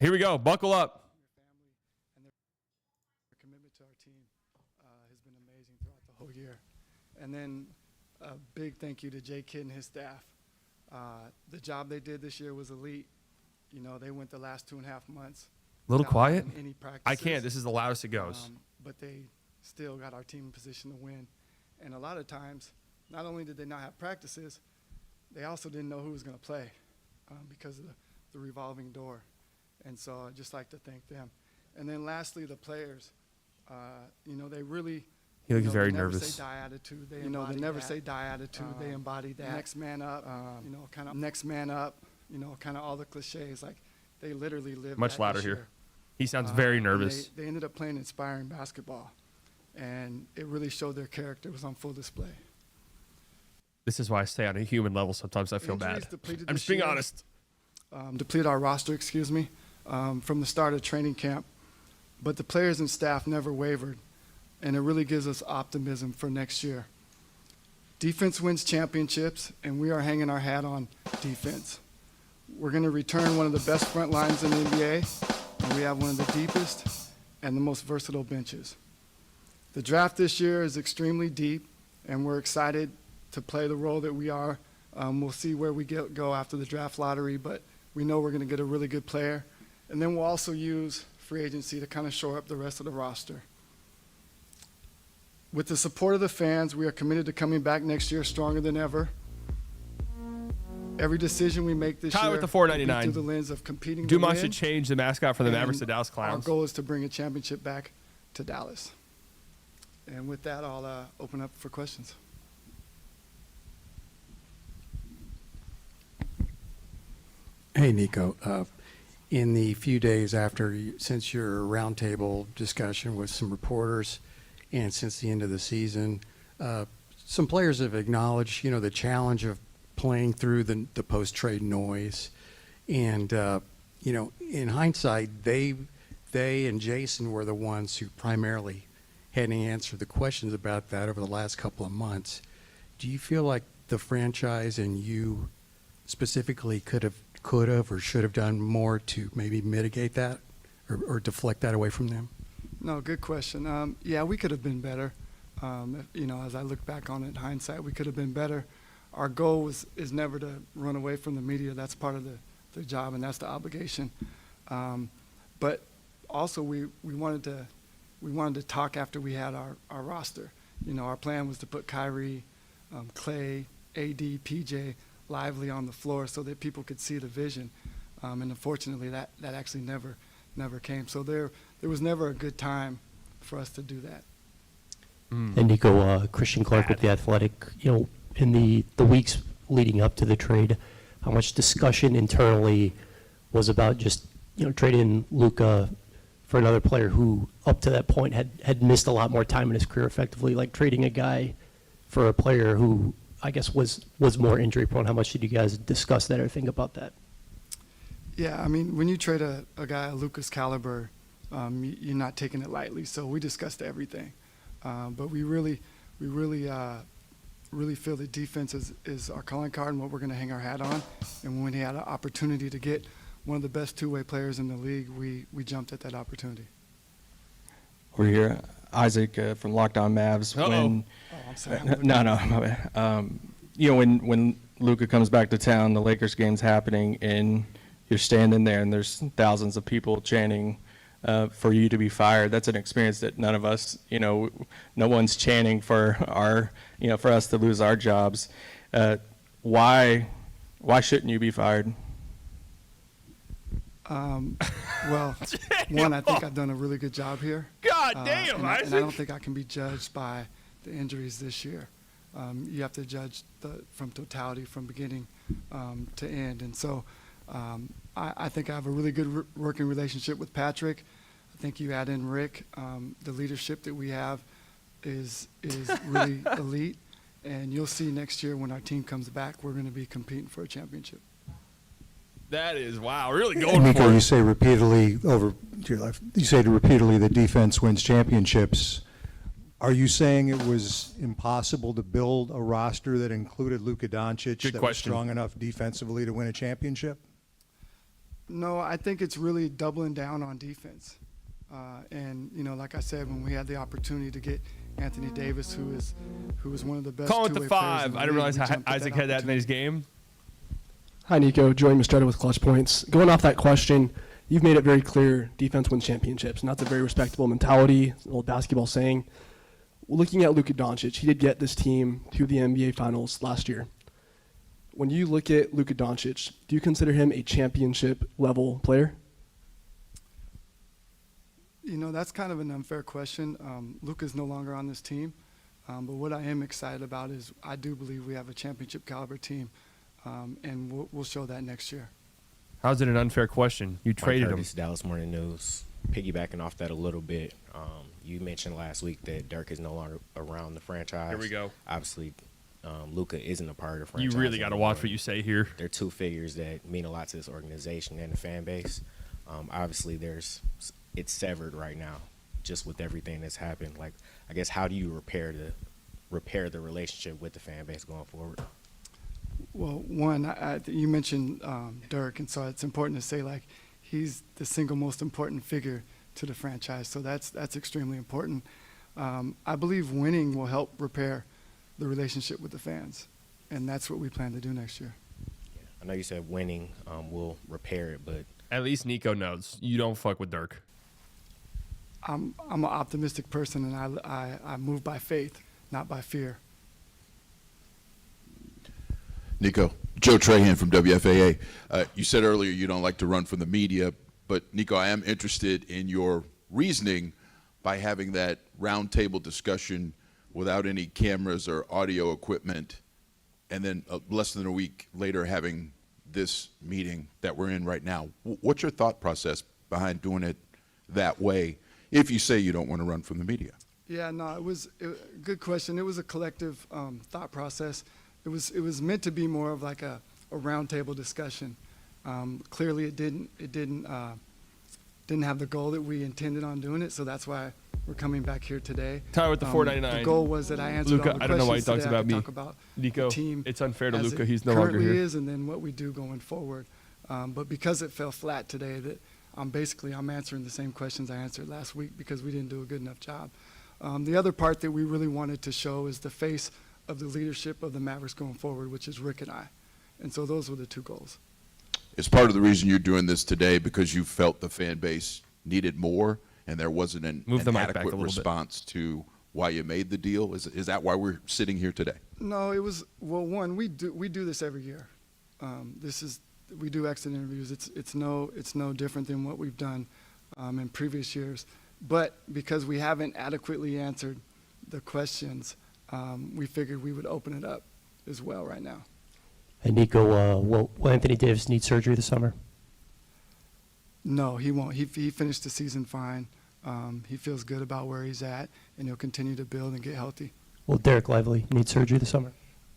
Here we go. Buckle up. And their commitment to our team has been amazing throughout the whole year. And then a big thank you to Jay Kidd and his staff. The job they did this year was elite. You know, they went the last 2.5 months. A little quiet. Any practices, I can't. This is the loudest it goes. But they still got our team in position to win. And a lot of times, not only did they not have practices, they also didn't know who was going to play because of the revolving door. And so I'd just like to thank them. And then lastly, the players. You know, they really – he looks very never nervous. Say die attitude. They never say die attitude. They embody that. Next man up. Kind of next man up. Kind of all the cliches. Like they literally live. Much louder here. He sounds very nervous. They ended up playing inspiring basketball, and it really showed their character was on full display. This is why I stay on a human level. Sometimes I feel bad. I'm just being honest. Depleted our roster, from the start of training camp, but the players and staff never wavered. And it really gives us optimism for next year. Defense wins championships, and we are hanging our hat on defense. We're going to return one of the best front lines in the NBA, and we have one of the deepest and the most versatile benches. The draft this year is extremely deep, and we're excited to play the role that we are. We'll see where we go after the draft lottery, but we know we're going to get a really good player. And then we'll also use free agency to kind of shore up the rest of the roster. With the support of the fans, we are committed to coming back next year stronger than ever. Every decision we make this year with the $4.99. through the lens of competing. Dumas should change the mascot for the Mavericks to Dallas Clowns. Our goal is to bring a championship back to Dallas. And with that, I'll open up for questions. Hey, Nico. In the few days since your roundtable discussion with some reporters, and since the end of the season, some players have acknowledged, the challenge of playing through the post-trade noise. And, in hindsight, they and Jason were the ones who primarily had to answer the questions about that over the last couple of months. Do you feel like the franchise and you specifically could have or should have done more to maybe mitigate that or deflect that away from them? No, good question. Yeah, we could have been better. As I look back on it in hindsight, we could have been better. Our goal is never to run away from the media. That's part of the job, and that's the obligation. But also, we wanted to talk after we had our roster. Our plan was to put Kyrie, Clay, AD, PJ, Lively on the floor so that people could see the vision. And unfortunately, that actually never came. So there was never a good time for us to do that. And Nico, Christian Clark with The Athletic, in the weeks leading up to the trade, how much discussion internally was about just, trading Luka for another player who up to that point had missed a lot more time in his career effectively, like trading a guy for a player who I guess was more injury prone. How much did you guys discuss that or think about that? Yeah, I mean, when you trade a guy of Luka's caliber, you're not taking it lightly. So we discussed everything, but we really feel that defense is our calling card and what we're going to hang our hat on. And when we had an opportunity to get one of the best two-way players in the league, we jumped at that opportunity. We're here, Isaac from Locked On Mavs. I'm sorry. No, my bad. When Luka comes back to town, the Lakers game's happening, and you're standing there, and there's thousands of people chanting for you to be fired. That's an experience that none of us, no one's chanting for for us to lose our jobs. Why shouldn't you be fired? Well, one, I think I've done a really good job here. God damn, Isaac. And I don't think I can be judged by the injuries this year. You have to judge from totality, from beginning to end. And so I think I have a really good working relationship with Patrick. I think you add in Rick. The leadership that we have is really elite. And you'll see next year when our team comes back, we're going to be competing for a championship. That is, wow, really going Nico, for it. you say repeatedly the defense wins championships. Are you saying it was impossible to build a roster that included Luka Doncic that was strong enough defensively to win a championship? No, I think it's really doubling down on defense. And, like I said, when we had the opportunity to get Anthony Davis, who is one of the best Call it two-way the players 5. in the I didn't league, realize we how jumped at Isaac had that in his opportunity. game. Hi, Nico. Joey Mastretta with Clutch Points. Going off that question, you've made it very clear defense wins championships, and that's a very respectable mentality, an old basketball saying. Looking at Luka Doncic, he did get this team to the NBA Finals last year. When you look at Luka Doncic, do you consider him a championship-level player? That's kind of an unfair question. Luka's no longer on this team. But what I am excited about is I do believe we have a championship caliber team, and we'll show that next year. How's it an unfair question? You traded him. Dallas Morning News. Piggybacking off that a little bit, you mentioned last week that Dirk is no longer around the franchise. Here we go. Obviously, Luka isn't a part of the You franchise. really got to watch what you say here. They're two figures that mean a lot to this organization and the fan base. Obviously, it's severed right now, just with everything that's happened. Like, I guess, how do you repair the relationship with the fan base going forward? Well, one, you mentioned Dirk, and so it's important to say, like, he's the single most important figure to the franchise, so that's extremely important. I believe winning will help repair the relationship with the fans, and that's what we plan to do next year. Yeah. I know you said winning will repair it, but At least Nico knows you don't fuck with Dirk. I'm an optimistic person, and I move by faith, not by fear. Nico, Joe Trahan from WFAA. You said earlier you don't like to run from the media, but Nico, I am interested in your reasoning by having that roundtable discussion without any cameras or audio equipment, and then less than a week later having this meeting that we're in right now. What's your thought process behind doing it that way if you say you don't want to run from the media? Yeah, no, it was a good question. It was a collective thought process. It was meant to be more of like a roundtable discussion. Clearly, it didn't have the goal that we intended on doing it, so that's why we're coming back here today. Tyler with the 499. The goal was that I answered Luka, all the I don't know why he questions talks today. I about could me. talk about Nico, the team it's unfair to as Luka. it He's no longer currently here. is, and then what we do going forward. But because it fell flat today, that I'm answering the same questions I answered last week because we didn't do a good enough job. The other part that we really wanted to show is the face of the leadership of the Mavericks going forward, which is Rick and I. And so those were the two goals. Is part of the reason you're doing this today because you felt the fan base needed more and there wasn't an Move the mic back a adequate little bit. response to why you made the deal? Is that why we're sitting here today? No, it was, well, one, we do this every year. We do exit interviews. It's no different than what we've done in previous years. But because we haven't adequately answered the questions, we figured we would open it up as well right now. And Nico, will Anthony Davis need surgery this summer? No, he won't. He finished the season fine. He feels good about where he's at, and he'll continue to build and get healthy. Will Derek Lively need surgery this summer?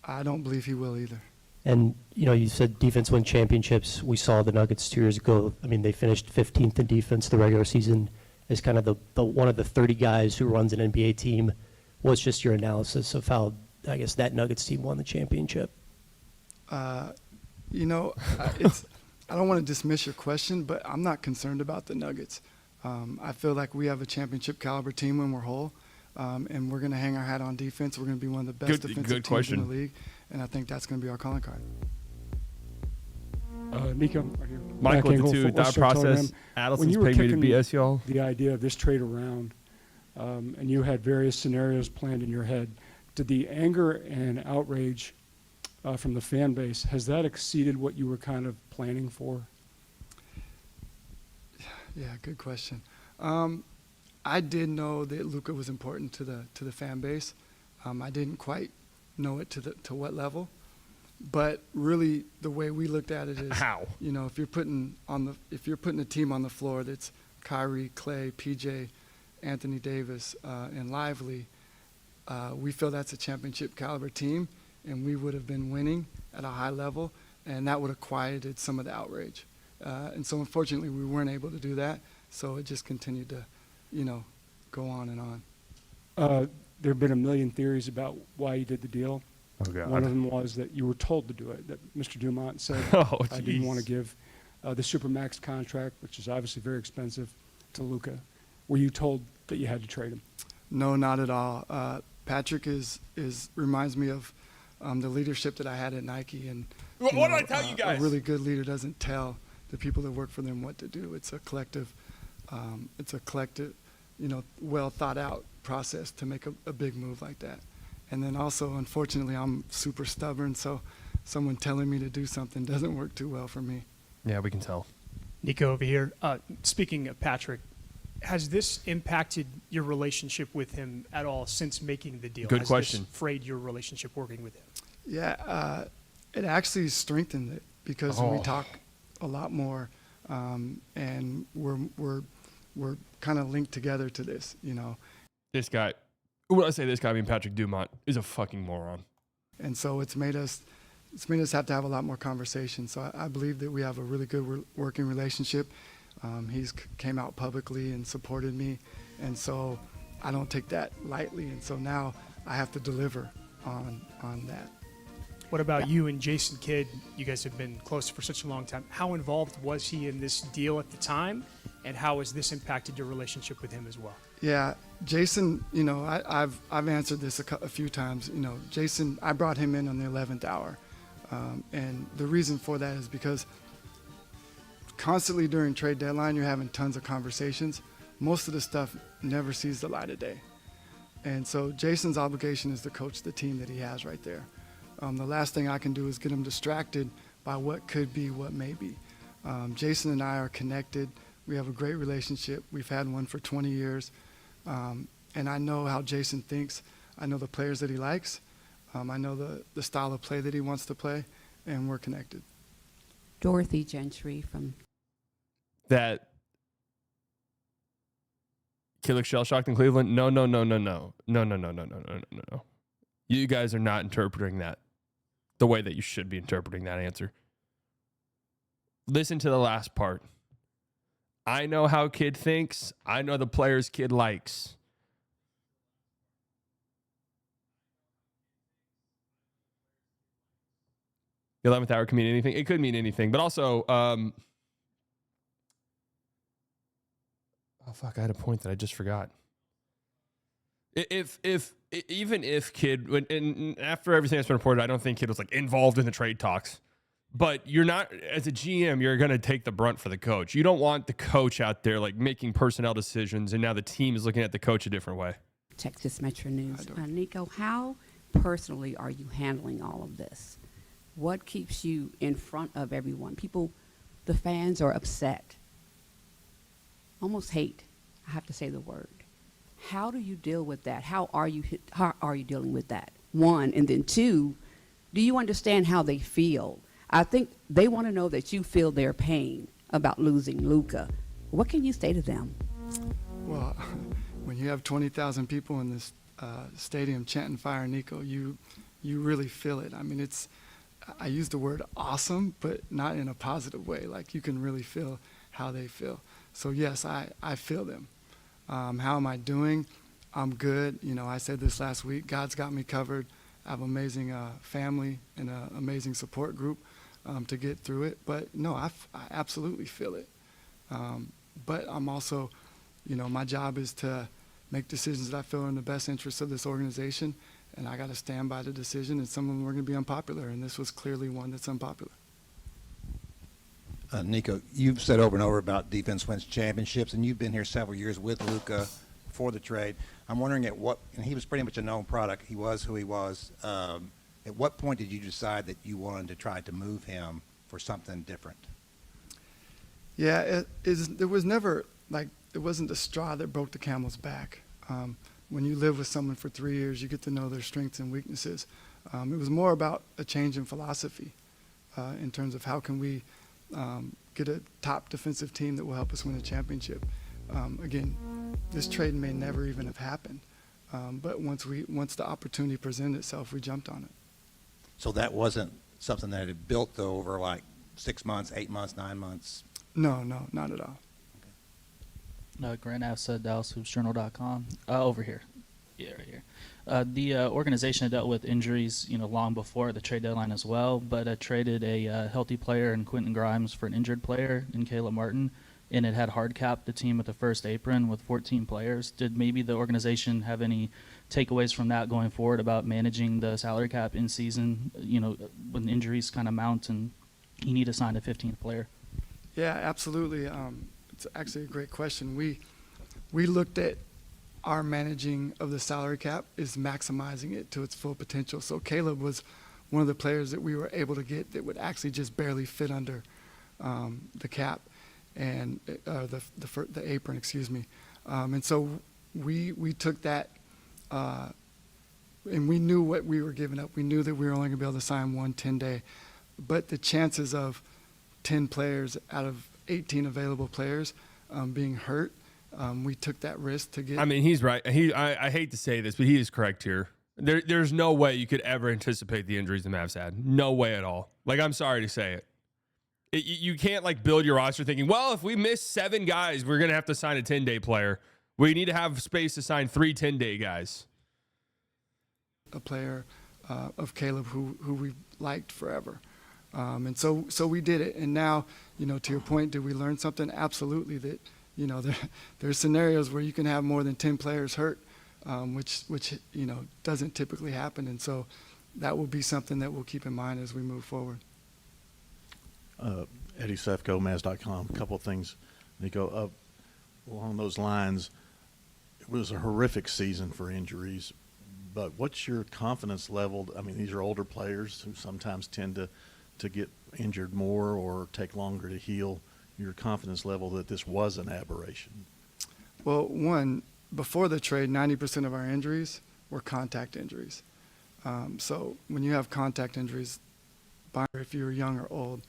I don't believe he will either. And, you said defense win championships. We saw the Nuggets 2 years ago. I mean, they finished 15th in defense the regular season as kind of the one of the 30 guys who runs an NBA team. What's just your analysis of how, I guess, that Nuggets team won the championship? I don't want to dismiss your question, but I'm not concerned about the Nuggets. I feel like we have a championship caliber team when we're whole, and we're going to hang our hat on defense. We're going to be one of the best defensive teams in the league, and I think that's going to be our calling card. Nico, right here. Michael Back with the angle, 2, Wall thought Street Telegram. process. When Addison's you were paid me to kicking BS y'all. the idea of this trade around, and you had various scenarios planned in your head, did the anger and outrage from the fan base, has that exceeded what you were kind of planning for? Yeah, good question. I did know that Luka was important to the fan base. I didn't quite know it to what level, but really the way we looked at it is, How? if you're putting a team on the floor that's Kyrie, Clay, PJ, Anthony Davis, and Lively, we feel that's a championship caliber team, and we would have been winning at a high level, and that would have quieted some of the outrage. And so unfortunately we weren't able to do that, so it just continued to, go on and on. There have been a million theories about why you did the deal. Oh, God. One of them was that you were told to do it, that Mr. Dumont said, Oh, I didn't want to jeez. give the Supermax contract, which is obviously very expensive, to Luka? Were you told that you had to trade him? No, not at all. Patrick reminds me of the leadership that I had at Nike. And What did I tell you guys? A really good leader doesn't tell the people that work for them what to do. It's a collective, well thought out process to make a big move like that. And then also, unfortunately, I'm super stubborn, so someone telling me to do something doesn't work too well for me. Yeah, we can tell. Nico over here. Speaking of Patrick, has this impacted your relationship with him at all since making the deal? Good Has question. this frayed your relationship working with him? Yeah, it actually strengthened it because we talk a lot more, and we're kind of linked together to this, you know. This guy, when I say this guy, I mean Patrick Dumont, is a fucking moron. And so it's made us have to have a lot more conversation. So I believe that we have a really good working relationship. He's came out publicly and supported me, and so I don't take that lightly. And so now I have to deliver on that. What about you and Jason Kidd? You guys have been close for such a long time. How involved was he in this deal at the time, and how has this impacted your relationship with him as well? Yeah, Jason, you know, I've answered this a few times. You know, Jason, I brought him in on the 11th hour. And the reason for that is because constantly during trade deadline, you're having tons of conversations. Most of the stuff never sees the light of day. And so Jason's obligation is to coach the team that he has right there. The last thing I can do is get him distracted by what could be, what may be. Jason and I are connected. We have a great relationship. We've had one for 20 years. And I know how Jason thinks. I know the players that he likes. I know the style of play that he wants to play, and we're connected. Dorothy Gentry from That kid looks shell-shocked in Cleveland? No. You guys are not interpreting that the way that you should be interpreting that answer. Listen to the last part. I know how kid thinks. I know the players kid likes. The 11th hour can mean anything. It could mean anything, but also, oh fuck, I had a point that I just forgot. Even if Kid, and after everything that's been reported, I don't think Kid was like involved in the trade talks. But you're not, as a GM, you're going to take the brunt for the coach. You don't want the coach out there like making personnel decisions, and now the team is looking at the coach a different way. Texas Metro News. Nico, how personally are you handling all of this? What keeps you in front of everyone? People, the fans are upset, almost hate. I have to say the word. How do you deal with that? How are you dealing with that? One, and then two, do you understand how they feel? I think they want to know that you feel their pain about losing Luka. What can you say to them? Well, when you have 20,000 people in this stadium chanting "Fire Nico," you really feel it. I mean, I use the word awesome, but not in a positive way. Like, you can really feel how they feel. So yes, I feel them. How am I doing? I'm good. You know, I said this last week. God's got me covered. I have an amazing family and an amazing support group to get through it. But no, I absolutely feel it. But I'm also, you know, my job is to make decisions that I feel are in the best interest of this organization, and I got to stand by the decision, and some of them are going to be unpopular, and this was clearly one that's unpopular. Nico, you've said over and over about defense wins championships, and you've been here several years with Luka before the trade. I'm wondering and he was pretty much a known product. He was who he was. At what point did you decide that you wanted to try to move him for something different? Yeah, there was never, like, it wasn't the straw that broke the camel's back. When you live with someone for 3 years, you get to know their strengths and weaknesses. It was more about a change in philosophy in terms of how can we get a top defensive team that will help us win a championship. Again, this trade may never even have happened, but once the opportunity presented itself, we jumped on it. So that wasn't something that had built, though, over like 6 months, 8 months, 9 months? No, not at all. Grant Assad, DallasHoopsJournal.com. Over here. Yeah, right here. The organization had dealt with injuries, long before the trade deadline as well, but traded a healthy player in Quentin Grimes for an injured player in Caleb Martin, and it had hard capped the team with the first apron with 14 players. Did maybe the organization have any takeaways from that going forward about managing the salary cap in season, when injuries kind of mount and you need to sign a 15th player? Yeah, absolutely. It's actually a great question. We looked at our managing of the salary cap is maximizing it to its full potential. So Caleb was one of the players that we were able to get that would actually just barely fit under the cap and the apron, excuse me. And so we took that and we knew what we were giving up. We knew that we were only going to be able to sign one 10-day. But the chances of 10 players out of 18 available players being hurt, we took that risk to get. I mean, he's right. I hate to say this, but he is correct here. There's no way you could ever anticipate the injuries the Mavs had. No way at all. Like, I'm sorry to say it. You can't, build your roster thinking, well, if we miss 7 guys, we're going to have to sign a 10-day player. We need to have space to sign 3 10-day guys. A player of Caleb who we liked forever. And so we did it. And now, to your point, did we learn something? Absolutely. That, there's scenarios where you can have more than 10 players hurt, which doesn't typically happen. And so that will be something that we'll keep in mind as we move forward. Eddie Sefko, Mavs.com. A couple of things, Nico. Along those lines, it was a horrific season for injuries. But what's your confidence level? I mean, these are older players who sometimes tend to get injured more or take longer to heal. Your confidence level that this was an aberration? Well, one, before the trade, 90% of our injuries were contact injuries. So when you have contact injuries, if you're young or old,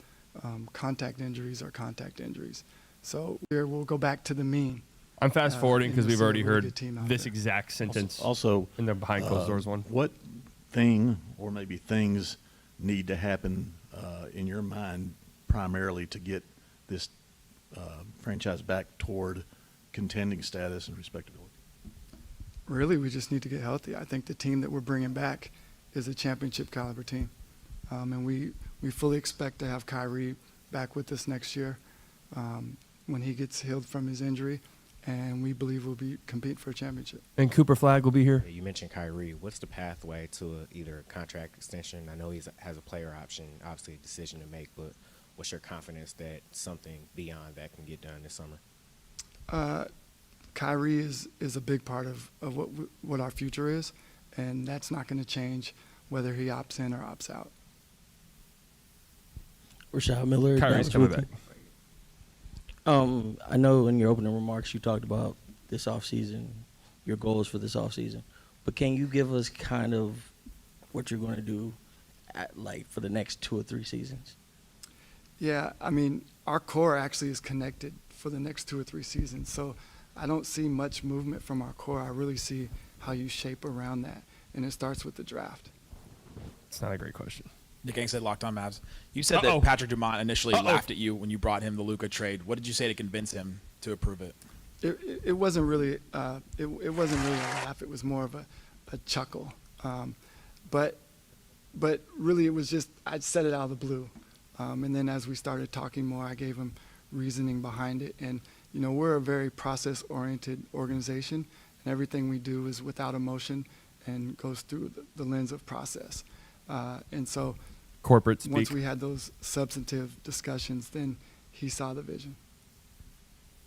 contact injuries are contact injuries. So here we'll go back to the mean. I'm fast forwarding because we've already heard this there. exact sentence. Also, in the behind closed doors one. What thing or maybe things need to happen in your mind primarily to get this franchise back toward contending status and respectability? Really, we just need to get healthy. I think the team that we're bringing back is a championship caliber team. And we fully expect to have Kyrie back with us next year when he gets healed from his injury. And we believe we'll be competing for a championship. And Cooper Flag will be here. You mentioned Kyrie. What's the pathway to either a contract extension? I know he has a player option, obviously a decision to make, but what's your confidence that something beyond that can get done this summer? Kyrie is a big part of what our future is, and that's not going to change whether he opts in or opts out. Rashad Miller. Kyrie's coming back. I know in your opening remarks you talked about this offseason, your goals for this offseason, but can you give us kind of what you're going to do for the next 2 or 3 seasons? Yeah, I mean, our core actually is connected for the next 2 or 3 seasons, so I don't see much movement from our core. I really see how you shape around that, and it starts with the draft. It's not a great question. Nick Gang said Locked On Mavs. You said that Patrick Dumont initially laughed at you when you brought him the Luka trade. What did you say to convince him to approve it? It wasn't really it wasn't really a laugh. It was more of a chuckle. But really it was just I'd said it out of the blue. And then as we started talking more, I gave him reasoning behind it. And we're a very process-oriented organization, and everything we do is without emotion and goes through the lens of process. And so corporate speak. Once we had those substantive discussions, then he saw the vision.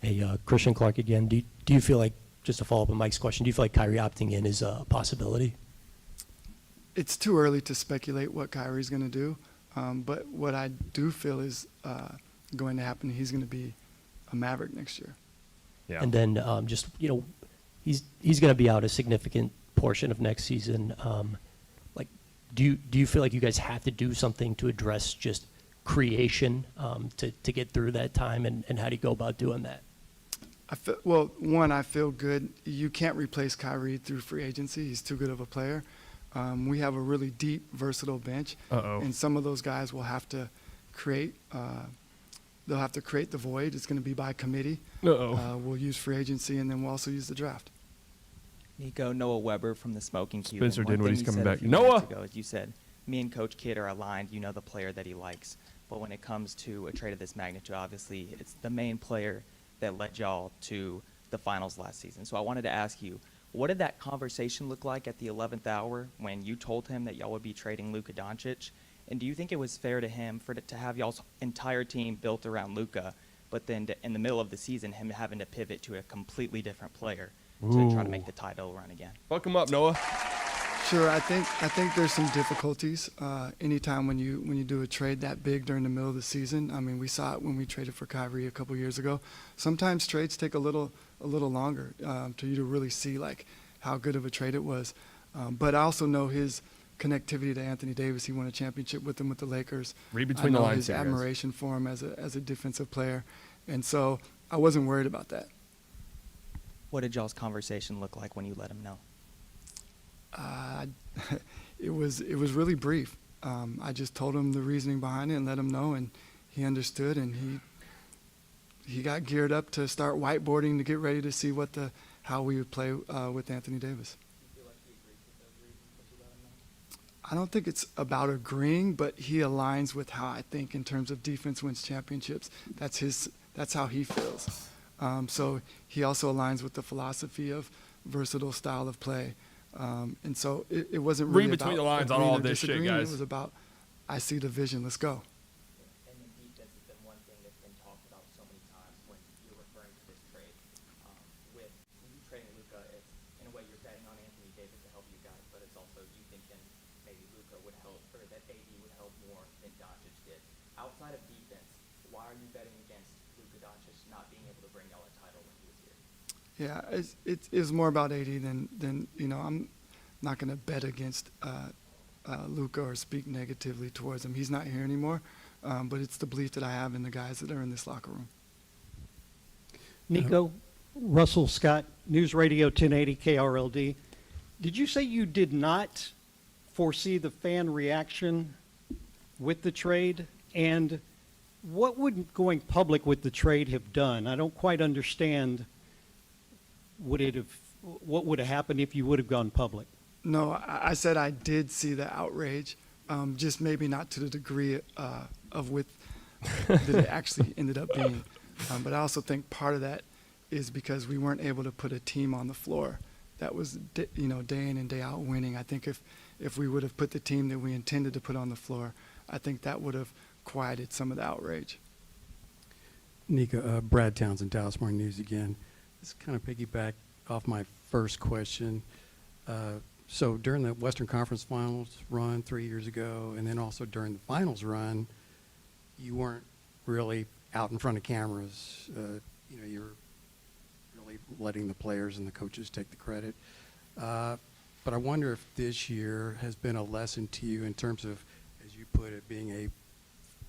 Hey, Christian Clark again. Do you feel like, just to follow up on Mike's question, do you feel like Kyrie opting in is a possibility? It's too early to speculate what Kyrie's going to do. But what I do feel is going to happen, he's going to be a Maverick next year. Yeah. And then he's going to be out a significant portion of next season. Do you feel like you guys have to do something to address just creation to get through that time, and how do you go about doing that? I feel good. You can't replace Kyrie through free agency. He's too good of a player. We have a really deep, versatile bench, and some of those guys will have to create. They'll have to create the void. It's going to be by committee. We'll use free agency, and then we'll also use the draft. Nico, Noah Weber from the Smoking Cube. Spencer And one did when thing he's you coming said a back. few Noah! minutes ago is you said, me and Coach Kidd are aligned. You know the player that he likes. But when it comes to a trade of this magnitude, obviously, it's the main player that led y'all to the finals last season. So I wanted to ask you, what did that conversation look like at the 11th hour when you told him that y'all would be trading Luka Doncic? And do you think it was fair to him to have y'all's entire team built around Luka, but then in the middle of the season, him having to pivot to a completely different player to try to make the title run again? Fuck him up, Noah. Sure, I think there's some difficulties anytime when you do a trade that big during the middle of the season. I mean, we saw it when we traded for Kyrie a couple years ago. Sometimes trades take a little longer to you to really see like how good of a trade it was. But I also know his connectivity to Anthony Davis. He won a championship with him with the Lakers. Read between I the know lines his here, guys. admiration for him as a defensive player, and so I wasn't worried about that. What did y'all's conversation look like when you let him know? It was really brief. I just told him the reasoning behind it and let him know, and he understood, and he got geared up to start whiteboarding to get ready to see how we would play with Anthony Davis. I don't think it's about agreeing, but he aligns with how I think in terms of defense wins championships. That's how he feels. So he also aligns with the philosophy of versatile style of play. And so it wasn't really Read between about the lines on agreeing all or this shit, disagreeing. guys. It was about, I see the vision, let's go. And then defense has been one thing that's been talked about so many times when you're referring to this trade. With you trading Luka, it's in a way you're betting on Anthony Davis to help you guys, but it's also you thinking maybe Luka would help, or that AD would help more than Doncic did. Outside of defense, why are you betting against Luka Doncic not being able to bring y'all a title when he was here? Yeah, it's more about AD than I'm not going to bet against Luka or speak negatively towards him. He's not here anymore, but it's the belief that I have in the guys that are in this locker room. Nico, Russell Scott, News Radio 1080 KRLD. Did you say you did not foresee the fan reaction with the trade? And what would going public with the trade have done? I don't quite understand. What would have happened if you would have gone public? No, I said I did see the outrage, just maybe not to the degree of that it actually ended up being. But I also think part of that is because we weren't able to put a team on the floor that was day in and day out winning. I think if we would have put the team that we intended to put on the floor, I think that would have quieted some of the outrage. Nico, Brad Townsend, Dallas Morning News again. This kind of piggyback off my first question. So during the Western Conference Finals run 3 years ago, and then also during the finals run, you weren't really out in front of cameras. You were really letting the players and the coaches take the credit. But I wonder if this year has been a lesson to you in terms of, as you put it, being a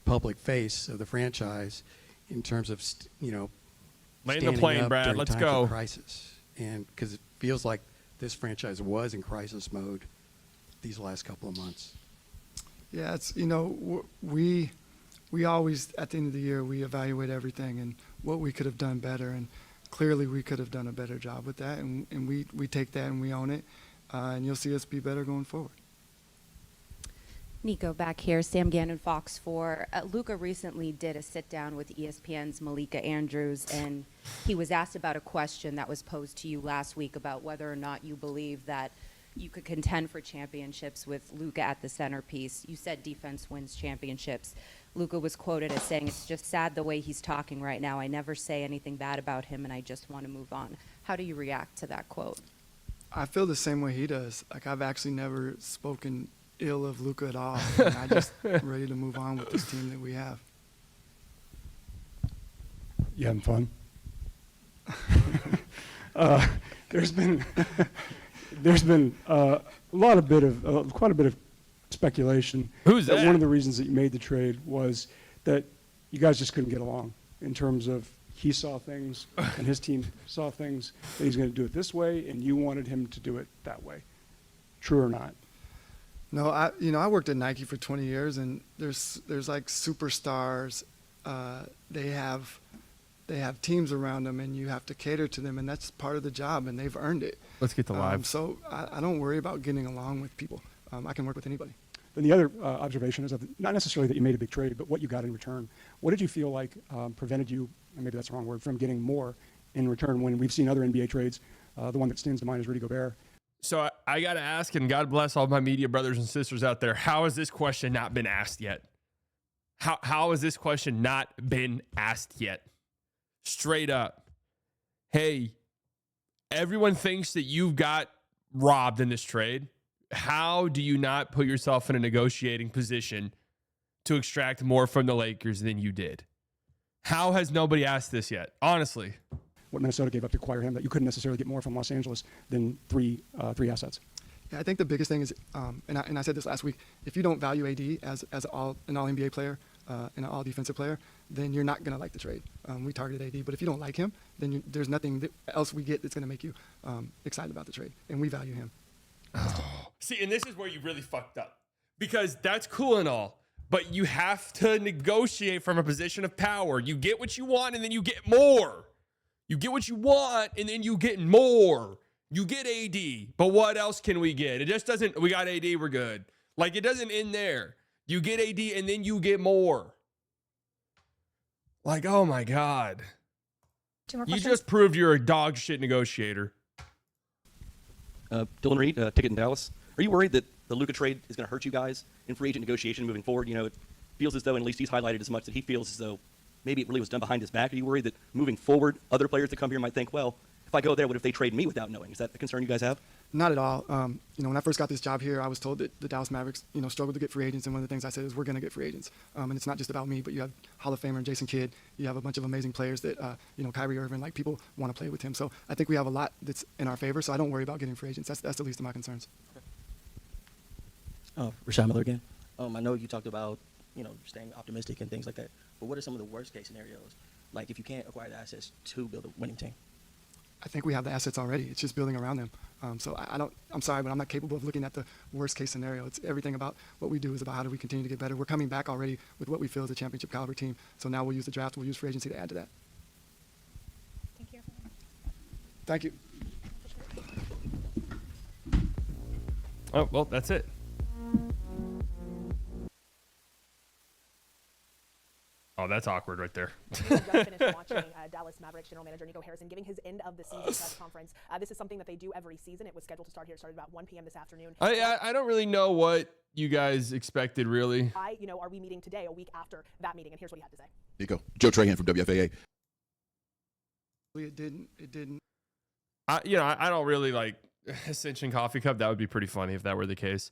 public face of the franchise, in terms of Land the plane, Brad. during Let's times go. of crisis, and because it feels like this franchise was in crisis mode these last couple of months. Yeah, it's we always at the end of the year we evaluate everything and what we could have done better, and clearly we could have done a better job with that, and we take that and we own it, and you'll see us be better going forward. Nico, back here. Sam Gannon, Fox 4. Luka recently did a sit-down with ESPN's Malika Andrews, and he was asked about a question that was posed to you last week about whether or not you believe that you could contend for championships with Luka at the centerpiece. You said defense wins championships. Luka was quoted as saying, "It's just sad the way he's talking right now. I never say anything bad about him, and I just want to move on." How do you react to that quote? I feel the same way he does. Like, I've actually never spoken ill of Luka at all. And I just ready to move on with this team that we have. You having fun? There's been quite a bit of speculation. Who's that? One of the reasons that you made the trade was that you guys just couldn't get along in terms of he saw things and his team saw things that he's going to do it this way, and you wanted him to do it that way. True or not? No, I worked at Nike for 20 years, and there's like superstars. They have they have teams around them, and you have to cater to them, and that's part of the job, and they've earned it. Let's get to live. So I don't worry about getting along with people. I can work with anybody. Then the other observation is of not necessarily that you made a big trade, but what you got in return. What did you feel like prevented you, and maybe that's the wrong word, from getting more in return when we've seen other NBA trades? The one that stands to mind is Rudy Gobert. So I got to ask, and God bless all my media brothers and sisters out there, how has this question not been asked yet? How has this question not been asked yet? Straight up. Hey, everyone thinks that you've got robbed in this trade. How do you not put yourself in a negotiating position to extract more from the Lakers than you did? How has nobody asked this yet? Honestly. What Minnesota gave up to acquire him, that you couldn't necessarily get more from Los Angeles than three assets. Yeah, I think the biggest thing is, and I said this last week, if you don't value AD as an all NBA player and an all defensive player, then you're not going to like the trade. We targeted AD, but if you don't like him, then there's nothing else we get that's going to make you excited about the trade, and we value him. See, and this is where you really fucked up, because that's cool and all, but you have to negotiate from a position of power. You get what you want, and then you get more. You get what you want, and then you get more. You get AD, but what else can we get? It just doesn't, we got AD, we're good. Like, it doesn't end there. You get AD, and then you get more. Like, oh my God. You just proved you're a dog shit negotiator. Dylan Reed, ticket in Dallas. Are you worried that the Luka trade is going to hurt you guys in free agent negotiation moving forward? You know, it feels as though, and at least he's highlighted as much, that he feels as though maybe it really was done behind his back. Are you worried that moving forward, other players that come here might think, well, if I go there, what if they trade me without knowing? Is that a concern you guys have? Not at all. When I first got this job here, I was told that the Dallas Mavericks, struggled to get free agents, and one of the things I said is we're going to get free agents. And it's not just about me, but you have Hall of Famer and Jason Kidd. You have a bunch of amazing players that, Kyrie Irving, like, people want to play with him. So I think we have a lot that's in our favor. So I don't worry about getting free agents. That's the least of my concerns. Rashad Miller again. I know you talked about, staying optimistic and things like that. But what are some of the worst case scenarios? Like, if you can't acquire the assets to build a winning team? I think we have the assets already. It's just building around them. So I'm sorry, but I'm not capable of looking at the worst case scenario. It's everything about what we do is about how do we continue to get better. We're coming back already with what we feel is a championship caliber team. So now we'll use the draft, we'll use free agency to add to that. Thank you. Thank you. Oh, well, that's it. Oh, that's awkward right there. We just finished watching Dallas Mavericks general manager Nico Harrison giving his end of the season press conference. This is something that they do every season. It was scheduled to start here. It started about 1 p.m. this afternoon. I don't really know what you guys expected, really. Are we meeting today, a week after that meeting? And here's what he had to say. Nico. Joe Trahan from WFAA. It didn't. I don't really like Ascension Coffee Cup. That would be pretty funny if that were the case.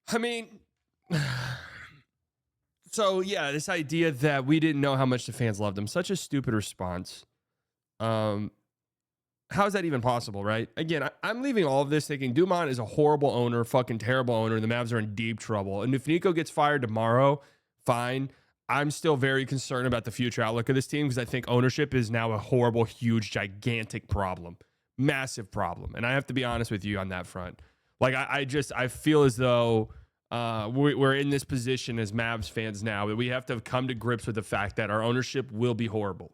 I mean... So, yeah, this idea that we didn't know how much the fans loved him, such a stupid response. How is that even possible, right? Again, I'm leaving all of this thinking Dumont is a horrible owner, fucking terrible owner, and the Mavs are in deep trouble. And if Nico gets fired tomorrow, fine. I'm still very concerned about the future outlook of this team because I think ownership is now a horrible, huge, gigantic problem. Massive problem. And I have to be honest with you on that front. Like, I feel as though... we're in this position as Mavs fans now that we have to come to grips with the fact that our ownership will be horrible.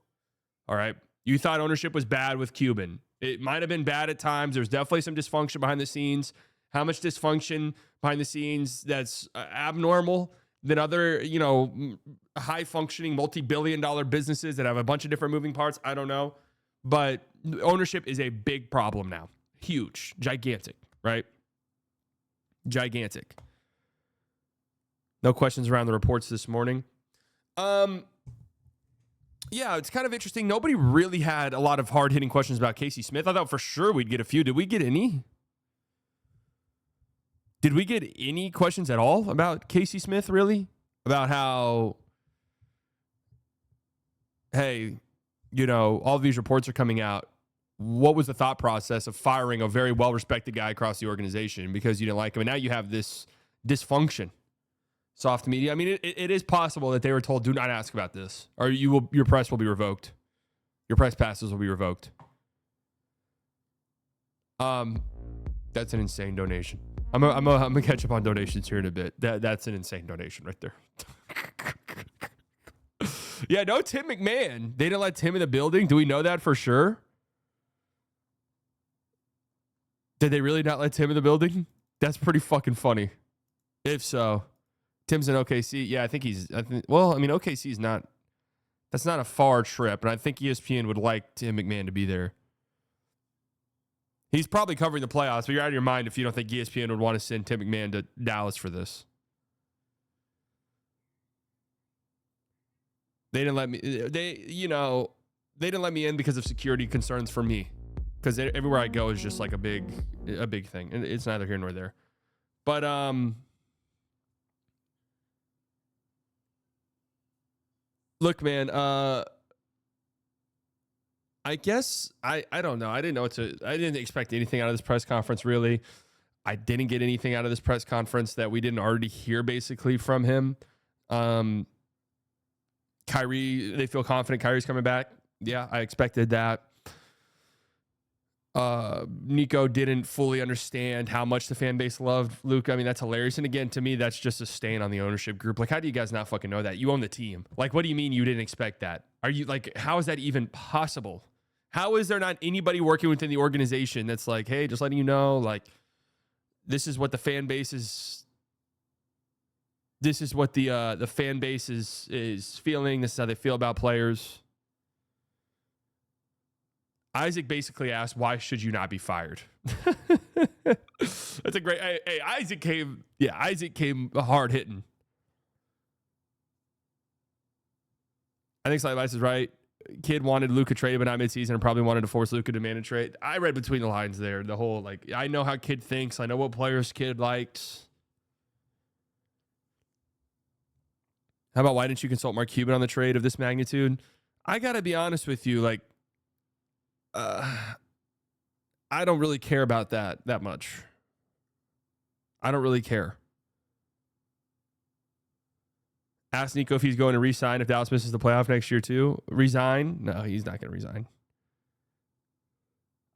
All right. You thought ownership was bad with Cuban. It might have been bad at times. There's definitely some dysfunction behind the scenes. How much dysfunction behind the scenes that's abnormal than other, high functioning multi-billion-dollar businesses that have a bunch of different moving parts? I don't know. But ownership is a big problem now. Huge, gigantic, right? Gigantic. No questions around the reports this morning. Yeah, it's kind of interesting. Nobody really had a lot of hard-hitting questions about Casey Smith. I thought for sure we'd get a few. Did we get any? Did we get any questions at all about Casey Smith, really? About how, hey, all of these reports are coming out. What was the thought process of firing a very well-respected guy across the organization because you didn't like him? And now you have this dysfunction. Soft media. I mean, it is possible that they were told, do not ask about this, or your press will be revoked. Your press passes will be revoked. That's an insane donation. I'm gonna catch up on donations here in a bit. That's an insane donation right there. Yeah, no Tim McMahon. They didn't let Tim in the building. Do we know that for sure? Did they really not let Tim in the building? That's pretty fucking funny. If so, Tim's in OKC. Yeah, I think OKC's not. That's not a far trip, and I think ESPN would like Tim McMahon to be there. He's probably covering the playoffs, but you're out of your mind if you don't think ESPN would want to send Tim McMahon to Dallas for this. They didn't let me. They didn't let me in because of security concerns for me. Because everywhere I go is just like a big thing, and it's neither here nor there. But look, man. I guess I don't know. I didn't expect anything out of this press conference, really. I didn't get anything out of this press conference that we didn't already hear, basically, from him. Kyrie, they feel confident Kyrie's coming back. Yeah, I expected that. Nico didn't fully understand how much the fan base loved Luka. I mean, that's hilarious. And again, to me, that's just a stain on the ownership group. Like, how do you guys not fucking know that? You own the team. Like, what do you mean you didn't expect that? Are you like, how is that even possible? How is there not anybody working within the organization that's like, hey, just letting you know, like, this is what the fan base is. This is what the fan base is feeling. This is how they feel about players. Isaac basically asked, why should you not be fired? That's a great. Hey, Isaac came hard hitting. I think Slight Vice is right. Kid wanted Luka traded, but not midseason, and probably wanted to force Luka to demand a trade. I read between the lines there. The whole, like, I know how Kid thinks. I know what players Kid likes. How about why didn't you consult Mark Cuban on the trade of this magnitude? I got to be honest with you. Like, I don't really care about that much. I don't really care. Ask Nico if he's going to resign if Dallas misses the playoff next year too. Resign? No, he's not going to resign.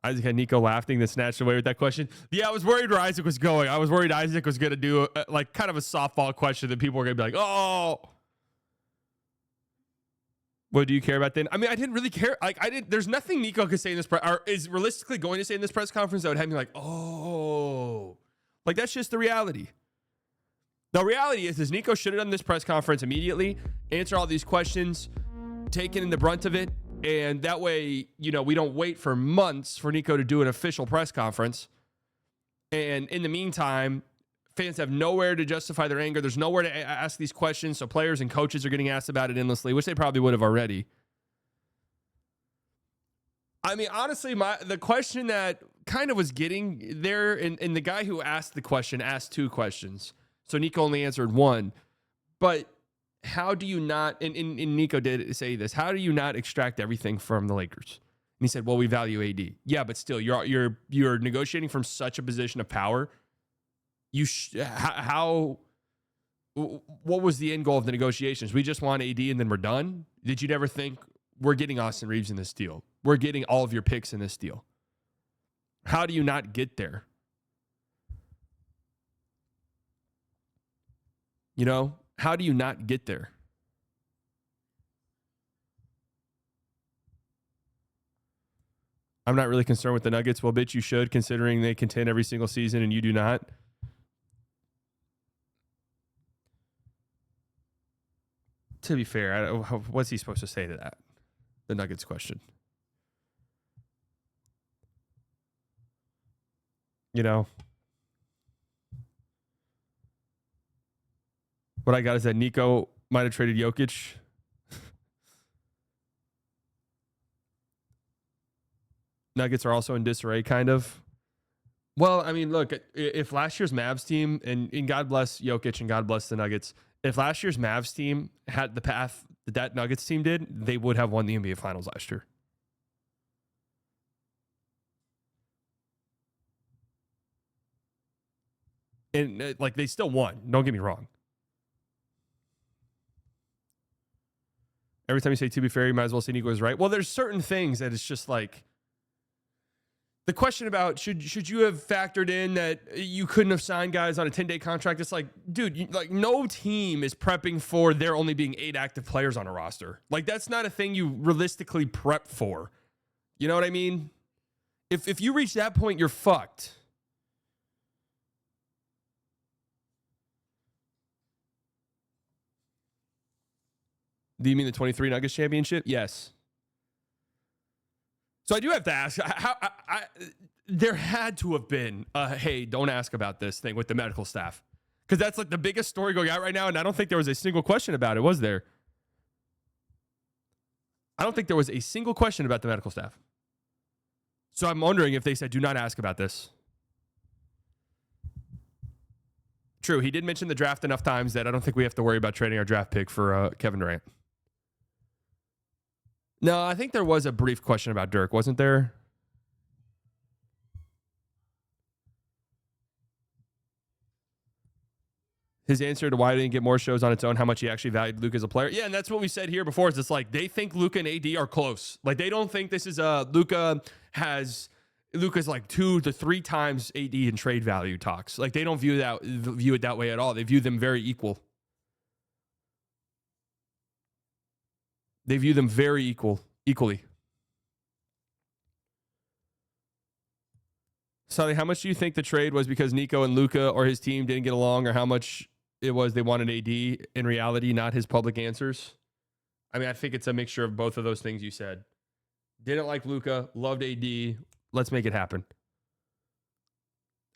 Isaac had Nico laughing that snatched away with that question. Yeah, I was worried where Isaac was going. I was worried Isaac was going to do like kind of a softball question that people were going to be like, oh. What do you care about then? I mean, I didn't really care. Like, there's nothing Nico could say in this or is realistically going to say in this press conference that would have me like, oh. Like, that's just the reality. The reality is Nico should have done this press conference immediately, answer all these questions, taken in the brunt of it, and that way, we don't wait for months for Nico to do an official press conference. And in the meantime, fans have nowhere to justify their anger. There's nowhere to ask these questions, so players and coaches are getting asked about it endlessly, which they probably would have already. I mean, honestly, the question that kind of was getting there, and the guy who asked the question asked two questions. So Nico only answered one. But how do you not, and Nico did say this, how do you not extract everything from the Lakers? And he said, well, we value AD. Yeah, but still, you're negotiating from such a position of power. What was the end goal of the negotiations? We just want AD and then we're done? Did you never think we're getting Austin Reeves in this deal? We're getting all of your picks in this deal. How do you not get there? How do you not get there? I'm not really concerned with the Nuggets. Well, bitch, you should, considering they contend every single season and you do not. To be fair, what's he supposed to say to that? The Nuggets question. What I got is that Nico might have traded Jokic. Nuggets are also in disarray, kind of. Well, I mean, look, if last year's Mavs team, and God bless Jokic and God bless the Nuggets, if last year's Mavs team had the path that Nuggets team did, they would have won the NBA Finals last year. And, they still won. Don't get me wrong. Every time you say, to be fair, you might as well say Nico is right. Well, there's certain things that it's just like, The question about should you have factored in that you couldn't have signed guys on a 10-day contract? It's like, dude, like no team is prepping for there only being 8 active players on a roster. Like that's not a thing you realistically prep for. You know what I mean? If you reach that point, you're fucked. Do you mean the 23 Nuggets championship? Yes. So I do have to ask, there had to have been hey, don't ask about this thing with the medical staff. Because that's like the biggest story going out right now, and I don't think there was a single question about it, was there? I don't think there was a single question about the medical staff. So I'm wondering if they said, do not ask about this. True, he did mention the draft enough times that I don't think we have to worry about trading our draft pick for Kevin Durant. No, I think there was a brief question about Dirk, wasn't there? His answer to why he didn't get more shows on its own, how much he actually valued Luka as a player. Yeah, and that's what we said here before. Is it's like they think Luka and AD are close. Like they don't think this is Luka's like 2 to 3 times AD in trade value talks. Like they don't view it that way at all. They view them very equal. They view them very equally. Sonny, how much do you think the trade was because Nico and Luka or his team didn't get along, or how much it was they wanted AD in reality, not his public answers? I mean, I think it's a mixture of both of those things you said. Didn't like Luka, loved AD. Let's make it happen.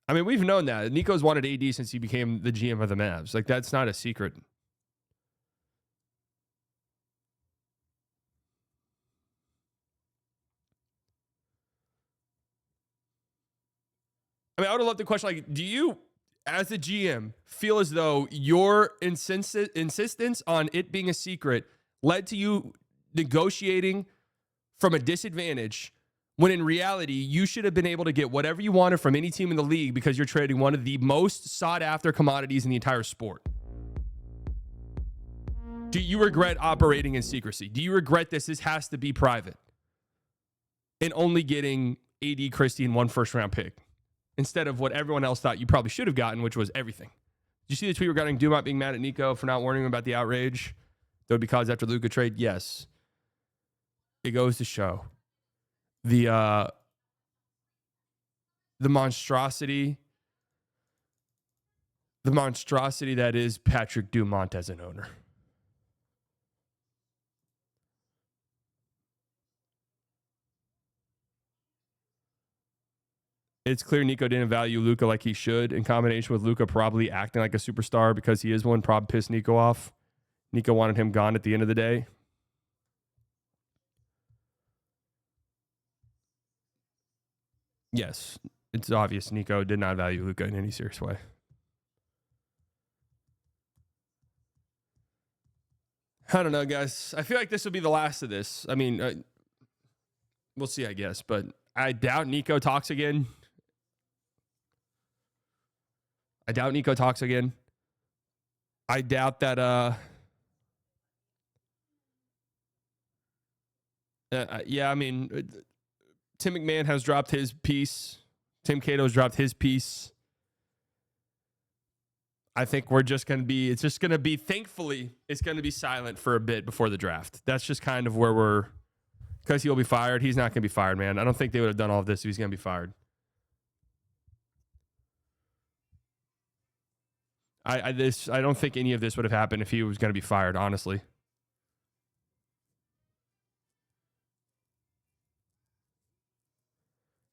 I mean, we've known that. Nico's wanted AD since he became the GM of the Mavs. Like, that's not a secret. I mean, I would have loved the question, like, do you, as a GM, feel as though your insistence on it being a secret led to you negotiating from a disadvantage when in reality, you should have been able to get whatever you wanted from any team in the league because you're trading one of the most sought-after commodities in the entire sport? Do you regret operating in secrecy? Do you regret this? This has to be private. And only getting AD, Christie, and 1 first-round pick instead of what everyone else thought you probably should have gotten, which was everything. Did you see the tweet regarding Dumont being mad at Nico for not warning him about the outrage that would be caused after Luka trade? Yes. It goes to show the monstrosity that is Patrick Dumont as an owner. It's clear Nico didn't value Luka like he should, in combination with Luka probably acting like a superstar because he is one, probably pissed Nico off. Nico wanted him gone at the end of the day. Yes, it's obvious Nico did not value Luka in any serious way. I don't know, guys. I feel like this will be the last of this. I mean, we'll see, I guess. But I doubt Nico talks again. I doubt that, yeah, I mean, Tim McMahon has dropped his piece. Tim Cato's dropped his piece. I think we're just going to be, it's just going to be, thankfully, it's going to be silent for a bit before the draft. That's just kind of where we're, because he'll be fired. He's not going to be fired, man. I don't think they would have done all of this if he's going to be fired. I don't think any of this would have happened if he was going to be fired, honestly.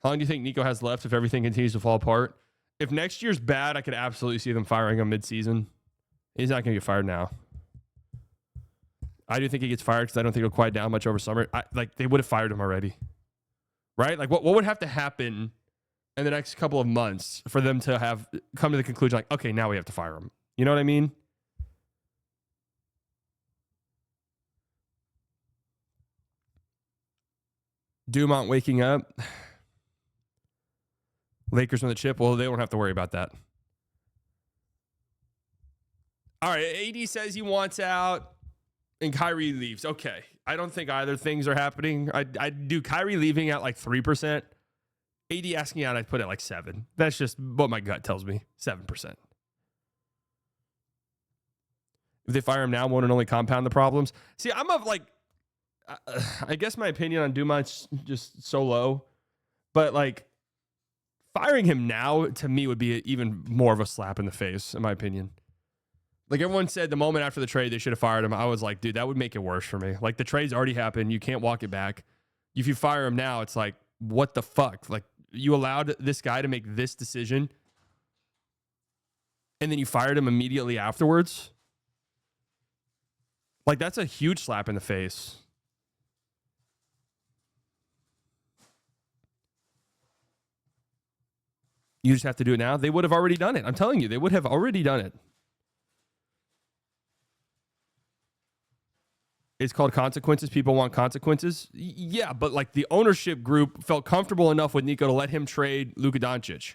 How long do you think Nico has left if everything continues to fall apart? If next year's bad, I could absolutely see them firing him mid-season. He's not going to get fired now. I do think he gets fired because I don't think he'll quiet down much over summer. They would have fired him already. Right? Like, what would have to happen in the next couple of months for them to have come to the conclusion, like, okay, now we have to fire him. You know what I mean? Dumont waking up. Lakers win the chip. Well, they won't have to worry about that. All right, AD says he wants out and Kyrie leaves. Okay. I don't think either things are happening. I do Kyrie leaving at like 3% AD asking out, I'd put it like 7. That's just what my gut tells me. 7%. If they fire him now, won't it only compound the problems? See, I'm of like, I guess my opinion on Dumont's just so low, but like firing him now to me would be even more of a slap in the face, in my opinion. Like everyone said the moment after the trade, they should have fired him. I was like, dude, that would make it worse for me. Like the trade's already happened. You can't walk it back. If you fire him now, it's like, what the fuck? Like you allowed this guy to make this decision and then you fired him immediately afterwards. Like that's a huge slap in the face. You just have to do it now. They would have already done it. I'm telling you, they would have already done it. It's called consequences. People want consequences. Yeah, but like the ownership group felt comfortable enough with Nico to let him trade Luka Doncic.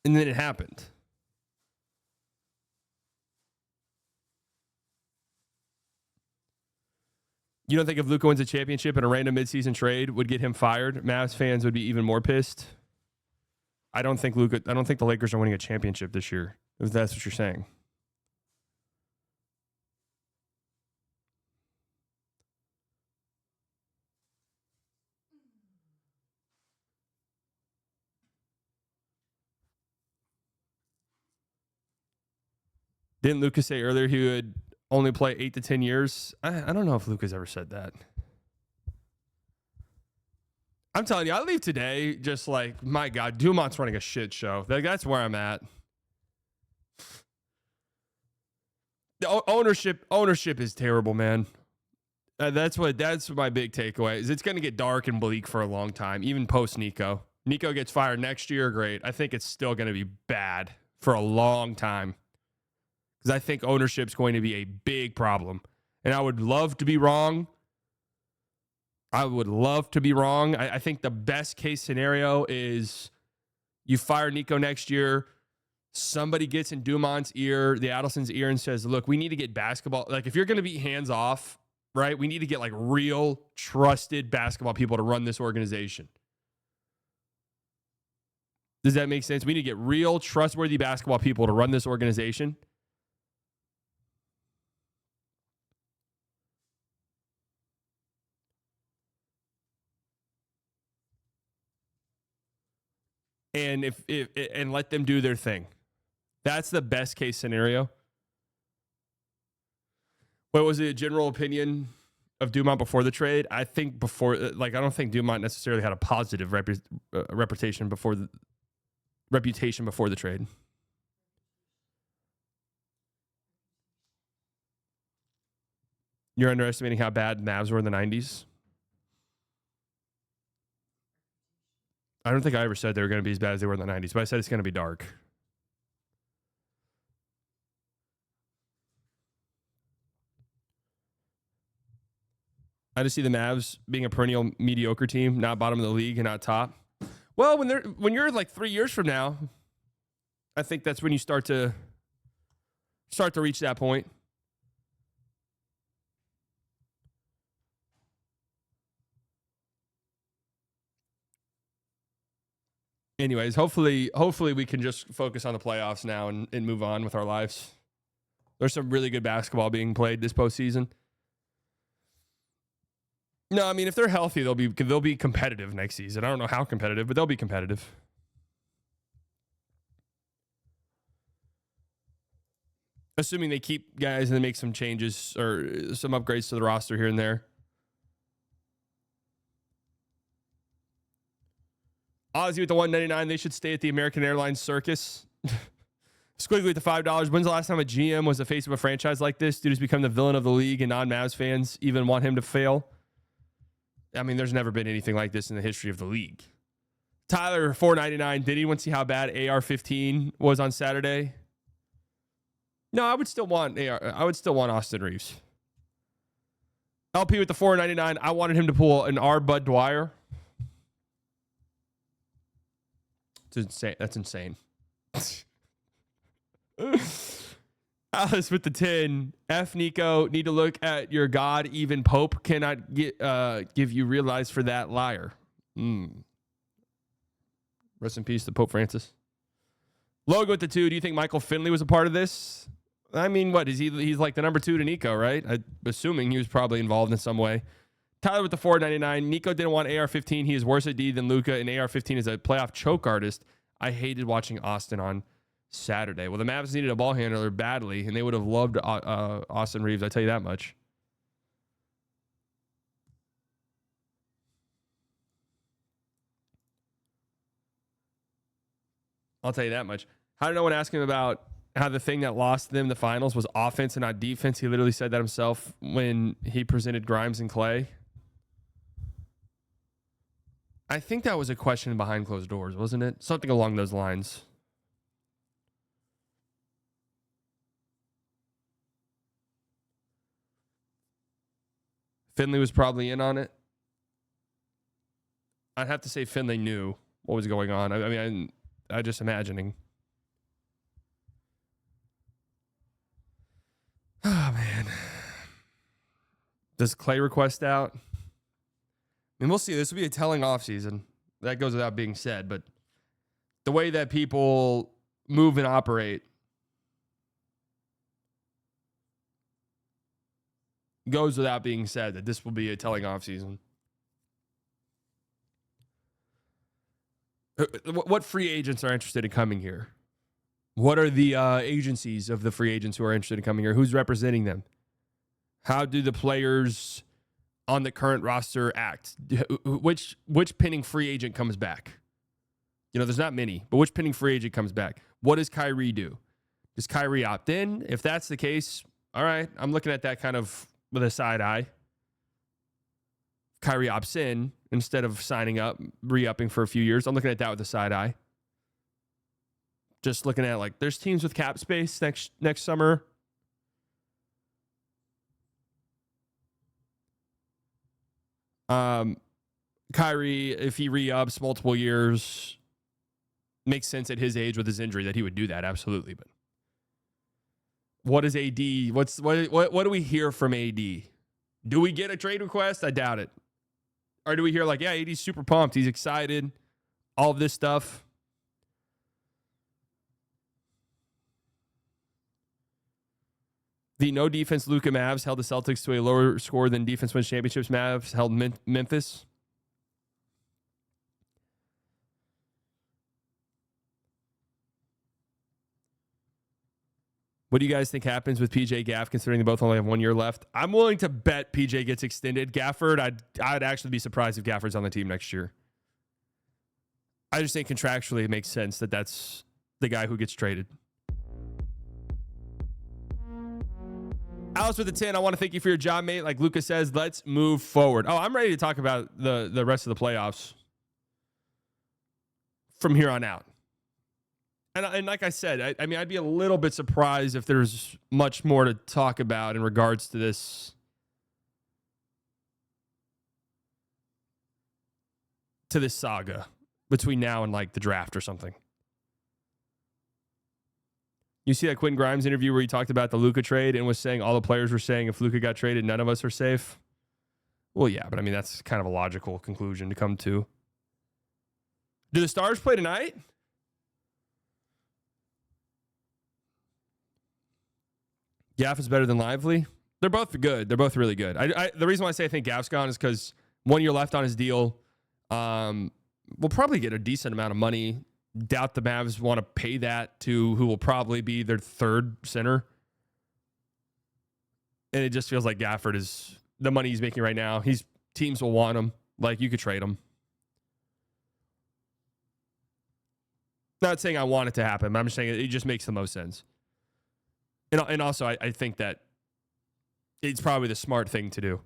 And then it happened. You don't think if Luka wins a championship and a random midseason trade would get him fired, Mavs fans would be even more pissed? I don't think the Lakers are winning a championship this year, if that's what you're saying. Didn't Luka say earlier he would only play 8 to 10 years? I don't know if Luka's ever said that. I'm telling you, I leave today just like, my God, Dumont's running a shit show. That's where I'm at. The ownership is terrible, man. That's my big takeaway. Is it's going to get dark and bleak for a long time, even post Nico. Nico gets fired next year, great. I think it's still going to be bad for a long time. Because I think ownership's going to be a big problem. And I would love to be wrong. I think the best case scenario is you fire Nico next year. Somebody gets in Dumont's ear, the Adelson's ear, and says, look, we need to get basketball. Like, if you're going to be hands off, right, we need to get like real trusted basketball people to run this organization. Does that make sense? We need to get real trustworthy basketball people to run this organization. And and let them do their thing. That's the best case scenario. What was the general opinion of Dumont before the trade? I think I don't think Dumont necessarily had a positive reputation before the trade. You're underestimating how bad Mavs were in the 90s. I don't think I ever said they were going to be as bad as they were in the 90s, but I said it's going to be dark. I just see the Mavs being a perennial mediocre team, not bottom of the league and not top. Well, when you're like 3 years from now, I think that's when you start to reach that point. Anyways, hopefully we can just focus on the playoffs now and move on with our lives. There's some really good basketball being played this postseason. No, I mean, if they're healthy, they'll be competitive next season. I don't know how competitive, but they'll be competitive. Assuming they keep guys and they make some changes or some upgrades to the roster here and there. Ozzy with the $1.99. They should stay at the American Airlines circus. Squiggly with the $5. When's the last time a GM was the face of a franchise like this? Dude has become the villain of the league, and non-Mavs fans even want him to fail. I mean, there's never been anything like this in the history of the league. Tyler, $4.99. Did anyone see how bad AR-15 was on Saturday? No, I would still want Austin Reeves. LP with the $4.99. I wanted him to pull an R. Bud Dwyer. It's insane. That's insane. Alice with the 10. F Nico, need to look at your God. Even Pope cannot give you realize for that liar. Rest in peace to Pope Francis. Logo with the 2. Do you think Michael Finley was a part of this? I mean, what is he? He's like the number 2 to Nico, right? I'm assuming he was probably involved in some way. Tyler with the $4.99. Nico didn't want AR-15. He is worse at D than Luka, and AR-15 is a playoff choke artist. I hated watching Austin on Saturday. Well, the Mavs needed a ball handler badly, and they would have loved Austin Reeves. I tell you that much. I'll tell you that much. How did no one ask him about how the thing that lost them the finals was offense and not defense? He literally said that himself when he presented Grimes and Clay. I think that was a question behind closed doors, wasn't it? Something along those lines. Finley was probably in on it. I'd have to say Finley knew what was going on. I mean, I'm just imagining. Oh, man. Does Clay request out? I mean, we'll see. This will be a telling offseason. That goes without being said. But the way that people move and operate goes without being said that this will be a telling offseason. What free agents are interested in coming here? What are the agencies of the free agents who are interested in coming here? Who's representing them? How do the players on the current roster act? Which pinning free agent comes back? You know, there's not many, but which pinning free agent comes back? What does Kyrie do? Does Kyrie opt in? If that's the case, all right, I'm looking at that kind of with a side eye. Kyrie opts in instead of signing up, re-upping for a few years. I'm looking at that with a side eye. Just looking at, like, there's teams with cap space next summer. Kyrie, if he re-ups multiple years, makes sense at his age with his injury that he would do that, absolutely. But what is AD? What do we hear from AD? Do we get a trade request? I doubt it. Or do we hear like, yeah, AD's super pumped, he's excited, all of this stuff? The no defense Luka Mavs held the Celtics to a lower score than defense wins championships. Mavs held Memphis. What do you guys think happens with PJ Gaff, considering they both only have 1 year left? I'm willing to bet PJ gets extended. Gafford, I'd actually be surprised if Gafford's on the team next year. I just think contractually it makes sense that that's the guy who gets traded. Alice with the 10, I want to thank you for your job, mate. Like Lucas says, let's move forward. Oh, I'm ready to talk about the rest of the playoffs from here on out. And like I said, I mean, I'd be a little bit surprised if there's much more to talk about in regards to this saga between now and like the draft or something. You see that Quentin Grimes interview where he talked about the Luka trade and was saying all the players were saying if Luka got traded, none of us are safe? Well, yeah, but I mean, that's kind of a logical conclusion to come to. Do the Stars play tonight? Gaff is better than Lively. They're both good. They're both really good. The reason why I say I think Gaff's gone is because 1 year left on his deal. We'll probably get a decent amount of money. Doubt the Mavs want to pay that to who will probably be their third center. And it just feels like Gafford is the money he's making right now. Teams will want him. Like, you could trade him. Not saying I want it to happen, but I'm just saying it just makes the most sense. And also, I think that it's probably the smart thing to do.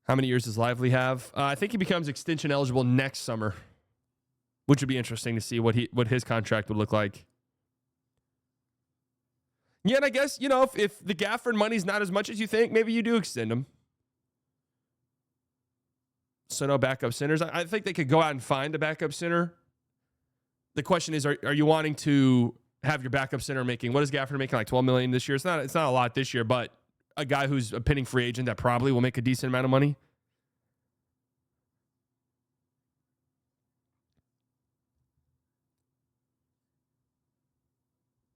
How many years does Lively have? I think he becomes extension eligible next summer, which would be interesting to see what his contract would look like. Yeah, and I guess, if the Gafford money's not as much as you think, maybe you do extend him. So no backup centers. I think they could go out and find a backup center. The question is, are you wanting to have your backup center making, what is Gafford making, like $12 million this year? It's not a lot this year, but a guy who's a pending free agent that probably will make a decent amount of money.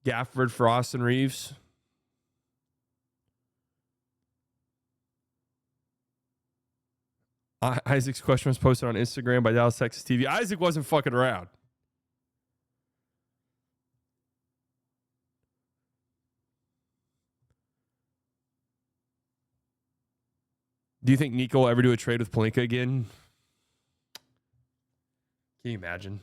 Gafford for Austin Reeves. Isaac's question was posted on Instagram by Dallas, Texas TV. Isaac wasn't fucking around. Do you think Nico will ever do a trade with Pelinka again? Can you imagine?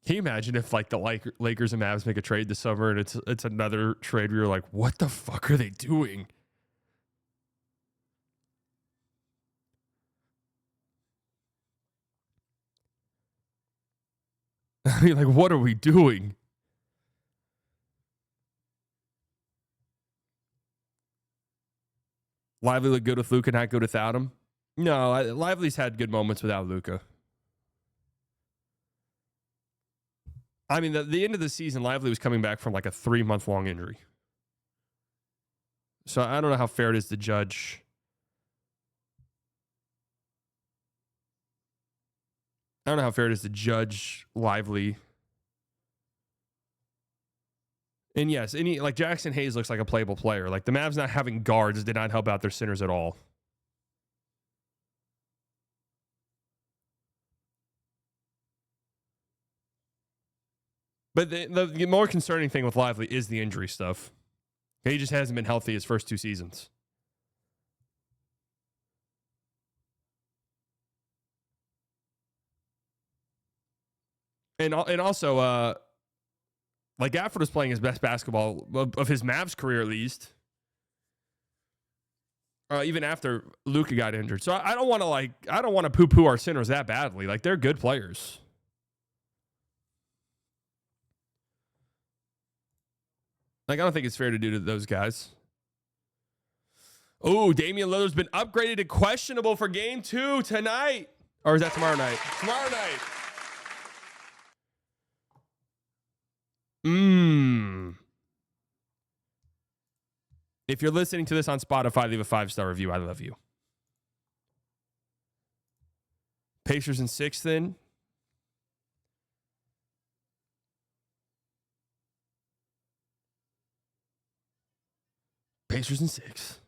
Can you imagine if like the Lakers and Mavs make a trade this summer and it's another trade where you're like, what the fuck are they doing? I mean, like, what are we doing? Lively look good with Luka, not good without him. No, Lively's had good moments without Luka. I mean, the end of the season, Lively was coming back from like a 3-month-long injury. So I don't know how fair it is to judge. I don't know how fair it is to judge Lively. And yes, like Jackson Hayes looks like a playable player. Like the Mavs not having guards did not help out their centers at all. But the more concerning thing with Lively is the injury stuff. He just hasn't been healthy his first 2 seasons. And also, like Gafford was playing his best basketball of his Mavs career, at least. Even after Luka got injured. So I don't want to poo-poo our centers that badly. Like they're good players. Like I don't think it's fair to do to those guys. Oh, Damian Lillard's been upgraded to questionable for game 2 tonight. Or is that tomorrow night? Tomorrow night. If you're listening to this on Spotify, leave a 5-star review. I love you. Pacers in 6th then. Pacers in 6.